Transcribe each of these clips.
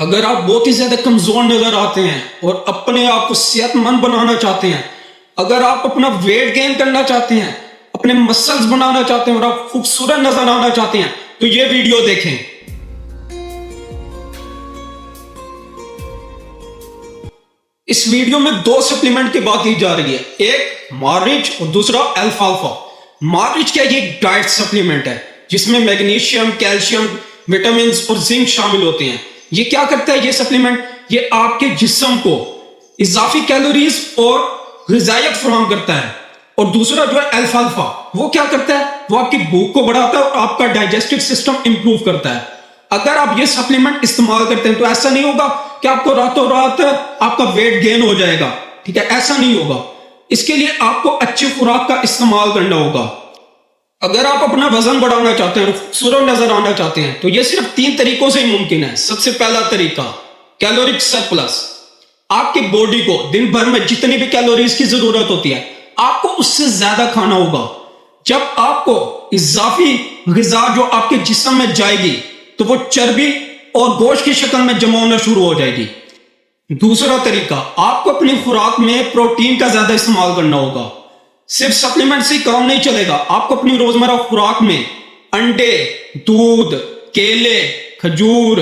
اگر آپ بہت ہی زیادہ کمزور نظر آتے ہیں اور اپنے آپ کو صحت مند بنانا چاہتے ہیں، اگر آپ اپنا ویٹ گین کرنا چاہتے ہیں، اپنے مسلز بنانا چاہتے ہیں اور آپ خوبصورت نظر آنا چاہتے ہیں تو یہ ویڈیو دیکھیں۔ اس ویڈیو میں دو سپلیمنٹ کی بات کی جا رہی ہے، ایک مارچ اور دوسرا الفالفا۔ مارچ کیا؟ یہ ڈائٹ سپلیمنٹ ہے جس میں میگنیشیم، کیلشیم، وٹامنز اور زنک شامل ہوتے ہیں۔ یہ کیا کرتا ہے یہ سپلیمنٹ؟ یہ آپ کے جسم کو اضافی کیلوریز اور غذائیت فراہم کرتا ہے۔ اور دوسرا جو ہے الفالفا، وہ کیا کرتا ہے؟ وہ آپ کی بھوک کو بڑھاتا ہے اور آپ کا ڈائجسٹو سسٹم امپروو کرتا ہے۔ اگر آپ یہ سپلیمنٹ استعمال کرتے ہیں تو ایسا نہیں ہوگا کہ آپ کو راتوں رات آپ کا ویٹ گین ہو جائے گا، ٹھیک ہے؟ ایسا نہیں ہوگا۔ اس کے لیے آپ کو اچھی خوراک کا استعمال کرنا ہوگا۔ اگر آپ اپنا وزن بڑھانا چاہتے ہیں اور خوبصورت نظر آنا چاہتے ہیں تو یہ صرف 3 طریقوں سے ہی ممکن ہے۔ سب سے پہلا طریقہ کیلورک سرپلس۔ آپ کی باڈی کو دن بھر میں جتنی بھی کیلوریز کی ضرورت ہوتی ہے آپ کو اس سے زیادہ کھانا ہوگا۔ جب آپ کو اضافی غذا جو آپ کے جسم میں جائے گی تو وہ چربی اور گوشت کی شکل میں جمع ہونا شروع ہو جائے گی۔ دوسرا طریقہ، آپ کو اپنی خوراک میں پروٹین کا زیادہ استعمال کرنا ہوگا۔ صرف سپلیمنٹ سے کام نہیں چلے گا، آپ کو اپنی روزمرہ خوراک میں انڈے، دودھ، کیلے، کھجور،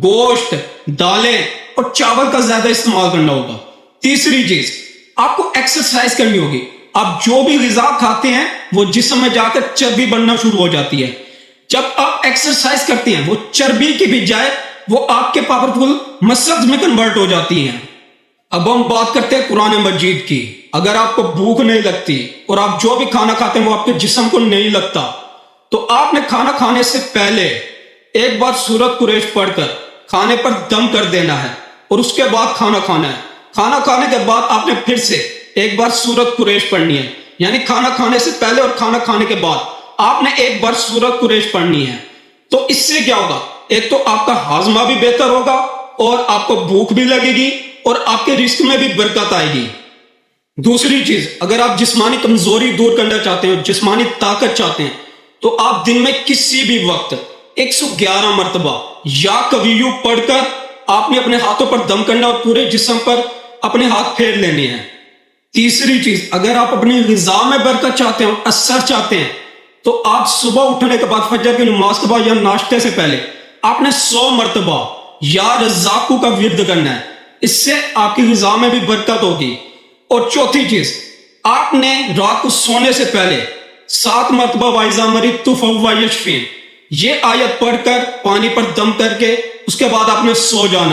گوشت، دالیں اور چاول کا زیادہ استعمال کرنا ہوگا۔ تیسری چیز، آپ کو ایکسرسائز کرنی ہوگی۔ آپ جو بھی غذا کھاتے ہیں وہ جسم میں جا کر چربی بننا شروع ہو جاتی ہے۔ جب آپ ایکسرسائز کرتے ہیں وہ چربی کی بجائے وہ آپ کے پاورفل مسلز میں کنورٹ ہو جاتی ہیں۔ اب ہم بات کرتے ہیں قرآن مجید کی۔ اگر آپ کو بھوک نہیں لگتی اور آپ جو بھی کھانا کھاتے ہیں وہ آپ کے جسم کو نہیں لگتا تو آپ نے کھانا کھانے سے پہلے ایک بار سورۃ قریش پڑھ کر کھانے پر دم کر دینا ہے اور اس کے بعد کھانا کھانا ہے۔ کھانا کھانے کے بعد آپ نے پھر سے ایک بار سورۃ قریش پڑھنی ہے، یعنی کھانا کھانے سے پہلے اور کھانا کھانے کے بعد آپ نے ایک بار سورۃ قریش پڑھنی ہے۔ تو اس سے کیا ہوگا؟ ایک تو آپ کا ہاضمہ بھی بہتر ہوگا اور آپ کو بھوک بھی لگے گی اور آپ کے رزق میں بھی برکت آئے گی۔ دوسری چیز، اگر آپ جسمانی کمزوری دور کرنا چاہتے ہیں اور جسمانی طاقت چاہتے ہیں تو آپ دن میں کسی بھی وقت 111 مرتبہ یا کویو پڑھ کر آپ نے اپنے ہاتھوں پر دم کرنا اور پورے جسم پر اپنے ہاتھ پھیر لینے ہیں۔ تیسری چیز، اگر آپ اپنی غذا میں برکت چاہتے ہیں اور اثر چاہتے ہیں تو آپ صبح اٹھنے کے بعد فجر کی نماز کے بعد یا ناشتے سے پہلے آپ نے 100 مرتبہ یا رزاقو کا ورد کرنا ہے۔ اس سے آپ کی غذا میں بھی برکت ہوگی۔ اور چوتھی چیز، آپ نے رات کو سونے سے پہلے 7 مرتبہ وَإِذَا مَرِضْتُ فَهُوَ يَشْفِينِ یہ آیت پڑھ کر پانی پر دم کر کے اس کے بعد آپ نے سو جانا۔